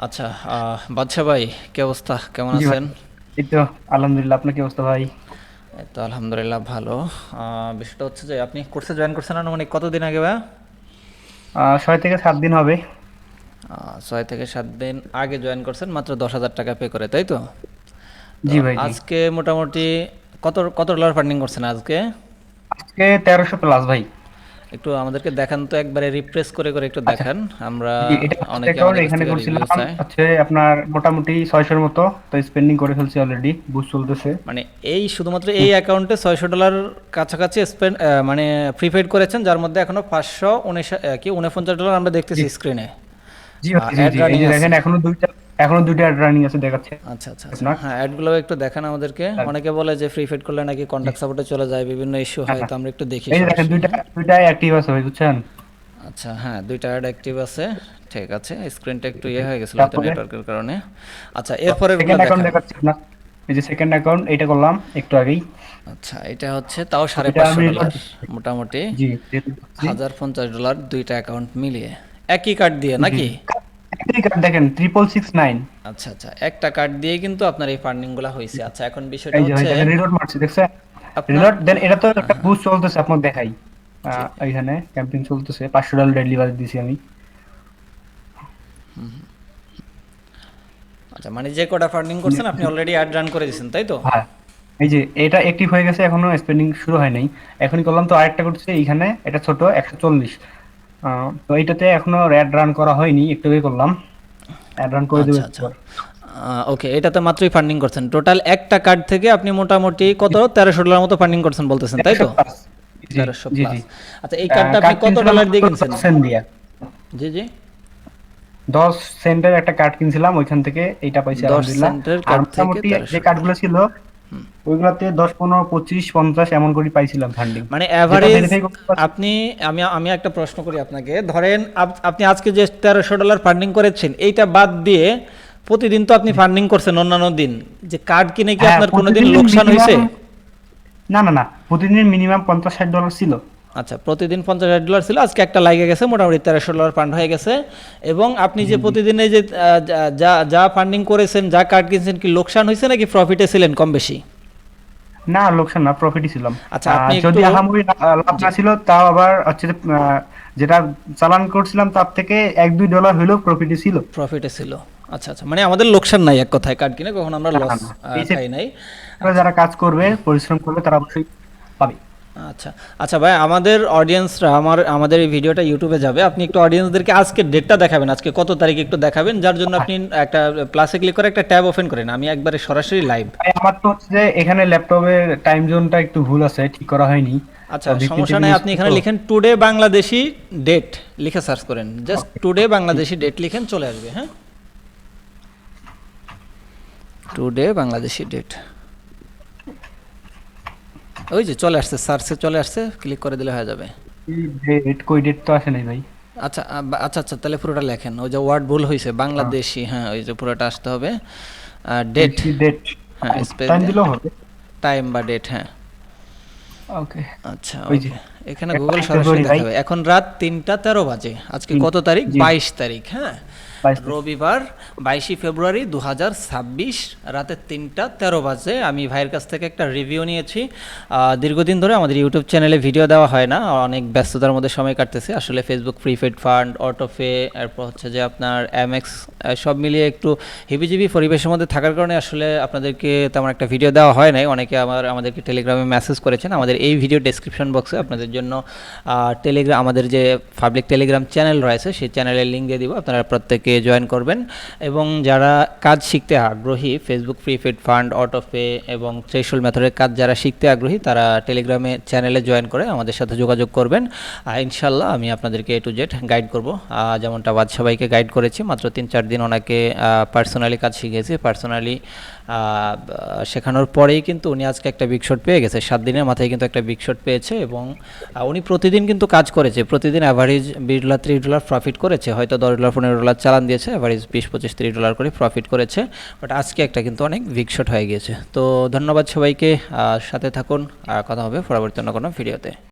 আচ্ছা, বাদশা ভাই, কি অবস্থা? কেমন জি ভাই। আছেন? এই তো আলহামদুলিল্লাহ, আপনার কি অবস্থা ভাই? এই তো আলহামদুলিল্লাহ ভালো। বিষয়টা হচ্ছে যে আপনি কোর্সে জয়েন করছেন আনুমানিক কতদিন আগে ভাইয়া? 6 থেকে 7 দিন হবে। 6 থেকে 7 দিন আগে জয়েন করছেন, মাত্র 10,000 টাকা পে করে, তাই তো? তো জি ভাই, জি। আজকে মোটামুটি কত কত ডলার ফান্ডিং করছেন আজকে? আজকে 1300 প্লাস ভাই। একটু আমাদেরকে দেখান তো, একবারে রিপ্রেস করে করে একটু আচ্ছা। দেখান। আমরা জি, এটা ফার্স্ট অনেকে অ্যাকাউন্ট, আমাদের কাছ এখানে থেকে রিভিউ করছিলাম চাই। হচ্ছে আপনার মোটামুটি 600-এর মতো। তো স্পেন্ডিং করে ফেলছি অলরেডি, বুস্ট চলতেছে। মানে এই শুধুমাত্র এই হুম। অ্যাকাউন্টে $600 কাছাকাছি স্পেন্ড, মানে প্রিপেড করেছেন, যার মধ্যে এখনো 549 ডলার আমরা জি দেখতেছি স্ক্রিনে। জি ভাই, জি অ্যাড জি, এই রানিং যে দেখেন আছে। এখনো দুইটা রানিং আছে দেখাচ্ছে আচ্ছা আচ্ছা আচ্ছা, আপনার। হ্যাঁ, অ্যাডগুলো একটু দেখান আমাদেরকে। অনেকে বলে যে প্রিপেড করলে নাকি জি। কন্ট্যাক্ট সাপোর্টে চলে যায়, বিভিন্ন ইস্যু না হয়, না, তো আমরা একটু দেখি এই যে দেখেন সরাসরি, দুইটা হ্যাঁ। দুইটাই অ্যাক্টিভ আছে ভাই, বুঝছেন? আচ্ছা, হ্যাঁ, দুইটা অ্যাড অ্যাক্টিভ আছে। ঠিক আছে, স্ক্রিনটা একটু জি। হয়ে গেছিলো হয়তো তারপরে নেটওয়ার্কের কারণে। আচ্ছা, এরপরেরগুলো সেকেন্ড অ্যাকাউন্ট দেখান। দেখাচ্ছে আপনার। এই যে সেকেন্ড অ্যাকাউন্ট, এইটা করলাম একটু আগেই। আচ্ছা, এটা হচ্ছে তাও সাড়ে এটা পাঁচশো আমি রিলোড ডলার মোটামুটি। জি, রিলোড করছি। $1,050 দুইটা অ্যাকাউন্ট মিলিয়ে, একই কার্ড দিয়ে জি, নাকি? জি। একটাই কার্ড দেখেন, 66669। আচ্ছা আচ্ছা, একটা কার্ড দিয়ে কিন্তু আপনার এই ফান্ডিংগুলো হয়েছে। আচ্ছা, এখন বিষয়টা এই যে ভাই হচ্ছে দেখেন, রিলোড মারছি, দেখছেন? আপনার, রিলোড দেন, এটা তো হ্যাঁ একটা হ্যাঁ, বুস্ট চলতেছে, আপনাকে দেখাই। জি, এইখানে ক্যাম্পেইন চলতেছে, $500 ডেলিভারি দিছি আমি। আচ্ছা, মানে যে কটা ফান্ডিং করছেন আপনি অলরেডি অ্যাড রান করে দিয়েছেন, তাই তো? হ্যাঁ, এই যে এটা অ্যাক্টিভ হয়ে গেছে, এখনো স্পেন্ডিং শুরু হয় নাই। এখনই করলাম, তো আরেকটা করতেছে এইখানে, এটা ছোট 140। তো এইটাতে এখনো অ্যাড রান করা হয়নি, একটু আগে করলাম। অ্যাড রান করে দেবো আচ্ছা একটু আচ্ছা, পর। ওকে, এটাতে মাত্রই ফান্ডিং করছেন। টোটাল একটা কার্ড থেকে আপনি মোটামুটি কত $1,300 মতো ফান্ডিং করছেন বলতেছেন, তাই 150 তো? প্লাস। জি 1,300 জি প্লাস। জি। আচ্ছা, এই কার্ডটা আপনি কার্ড কত কিনছিলাম ডলার দিয়ে মাত্র কিনছেন? 10 সেন্ট দিয়া। জি জি। 10 সেন্টের একটা কার্ড কিনছিলাম, ওইখান থেকে এইটা পাইছি 10 আলহামদুলিল্লাহ। সেন্টের আর কার্ড থেকে মোটামুটি যে 1,300 ডলার। কার্ডগুলো ছিল ওইগুলাতে 10, 15, 20, 50 এমন করে পাইছিলাম ফান্ডিং। মানে যেটা অ্যাভারেজ ভেরিফাই করতে পারছি। আপনি, আমি আমি একটা প্রশ্ন করি আপনাকে, ধরেন আপনি আজকে যে $1,300 ফান্ডিং করেছেন, এইটা বাদ দিয়ে প্রতিদিন তো আপনি জি। ফান্ডিং করছেন অন্যান্য দিন, যে কার্ড কিনে কি হ্যাঁ, আপনার কোনোদিন প্রতিদিন লোকসান হয়েছে? মিনিমাম, না না না, প্রতিদিন মিনিমাম $50-60 ছিল। আচ্ছা, প্রতিদিন $50,000 ছিল, আজকে একটা লাগে গেছে, মোটামুটি $1,300 ফান্ড হয়ে গেছে। এবং আপনি জি যে জি। প্রতিদিন এই যে যা যা ফান্ডিং করেছেন, যা কার্ড কিনছেন, কি লোকসান হয়েছে নাকি প্রফিটে ছিলেন কম বেশি? না, লোকসান না, প্রফিটই ছিলাম। আচ্ছা, আপনি একটু, যদি আহামরি লাভ জি, না ছিল, তাও আবার হচ্ছে যে, যেটা চালান করছিলাম তার থেকে $1-2 হলেও প্রফিটই ছিল। প্রফিটে ছিল। আচ্ছা আচ্ছা, মানে আমাদের লোকসান নাই এক কথায়, কার্ড কিনে কখন আমরা না লস না না, এই খাই নাই। সেক্টরে আচ্ছা যারা কাজ করবে, পরিশ্রম করবে, তারা অবশ্যই পাবে। আচ্ছা আচ্ছা ভাই, আমাদের অডিয়েন্সরা, আমাদের এই ভিডিওটা ইউটিউবে যাবে, আপনি একটু অডিয়েন্সদেরকে আজকে ডেটটা দেখাবেন, আজকে কত তারিখ একটু দেখাবেন, যার জন্য আপনি একটা প্লাসে ক্লিক করে একটা ট্যাব ওপেন করেন, আমি একবারে সরাসরি লাইভ। ভাই, আমার তো হচ্ছে যে এখানে ল্যাপটপের টাইম জোনটা একটু ভুল আছে, ঠিক করা হয়নি। আচ্ছা, তো ভিপিএন সমস্যা নাই, ইউজ আপনি করি এখানে তো। লিখেন টুডে বাংলাদেশি ডেট, লিখে সার্চ করেন, just okay. Today Bangladeshi date লিখেন, চলে আসবে, হ্যাঁ, টুডে বাংলাদেশি ডেট। ওই যে চলে আসছে, সার্চে চলে আসছে, ক্লিক করে দিলে হয়ে যাবে। ডেট, কই ডেট তো আসে নাই ভাই। আচ্ছা আচ্ছা আচ্ছা, তাহলে পুরোটা লেখেন, ওই যে ওয়ার্ড ভুল হয়েছে, বাংলাদেশি, হ্যাঁ, ওই যে পুরোটা আসতে হবে। Date, date. হ্যাঁ, স্পেস টাইম দিয়ে, দিলেও হবে। টাইম বা ডেট, হ্যাঁ। ওকে। আচ্ছা, ওই যে ওকে, এখানে গুগল 22 সরাসরি ফেব্রুয়ারি ভাই। দেখাবে। এখন রাত 3টা 13 বাজে, আজকে কত তারিখ? জি, 22 তারিখ, হ্যাঁ, 22 তারিখ। রবিবার, 22শে ফেব্রুয়ারি 2026, রাতে 3টা 13 বাজে। আমি ভাইয়ের কাছ থেকে একটা রিভিউ নিয়েছি। দীর্ঘদিন ধরে আমাদের ইউটিউব চ্যানেলে ভিডিও দেওয়া হয় না, অনেক ব্যস্ততার মধ্যে সময় কাটতেছে আসলে। ফেসবুক প্রিপেড ফান্ড, অটোপে, এরপর হচ্ছে যে আপনার এমএক্স, সব মিলিয়ে একটু হিবিজিবি পরিবেশের মধ্যে থাকার কারণে আসলে আপনাদেরকে তেমন একটা ভিডিও দেওয়া হয় নাই। অনেকে আমাদেরকে টেলিগ্রামে মেসেজ করেছেন। আমাদের এই ভিডিও ডেসক্রিপশন বক্সে আপনাদের জন্য আমাদের যে পাবলিক টেলিগ্রাম চ্যানেল রয়েছে, সেই চ্যানেলের লিঙ্ক দিয়ে দিব, আপনারা প্রত্যেকে জয়েন করবেন। এবং যারা কাজ শিখতে আগ্রহী, ফেসবুক প্রিপেড ফান্ড, অটোপে এবং থ্রেশহোল্ড মেথডের কাজ যারা শিখতে আগ্রহী, তারা টেলিগ্রামে চ্যানেলে জয়েন করে আমাদের সাথে যোগাযোগ করবেন। ইনশাল্লাহ আমি আপনাদেরকে A to Z গাইড করব, যেমনটা বাদশা ভাইকে গাইড করেছি। মাত্র 3-4 দিন ওনাকে পার্সোনালি কাজ শিখিয়েছি। পার্সোনালি শেখানোর পরেই কিন্তু উনি আজকে একটা বিগ শট পেয়ে গেছে, 7 দিনের মাথায় কিন্তু একটা বিগ শট পেয়েছে। এবং উনি প্রতিদিন কিন্তু কাজ করেছে, প্রতিদিন অ্যাভারেজ $20-30 প্রফিট করেছে, হয়তো $10-15 চালান দিয়েছে, অ্যাভারেজ $20-25-30 করে প্রফিট করেছে। বাট আজকে একটা কিন্তু অনেক বিগ শট হয়ে গিয়েছে। তো ধন্যবাদ সবাইকে, সাথে থাকুন, কথা হবে পরবর্তী অন্য কোনো ভিডিওতে।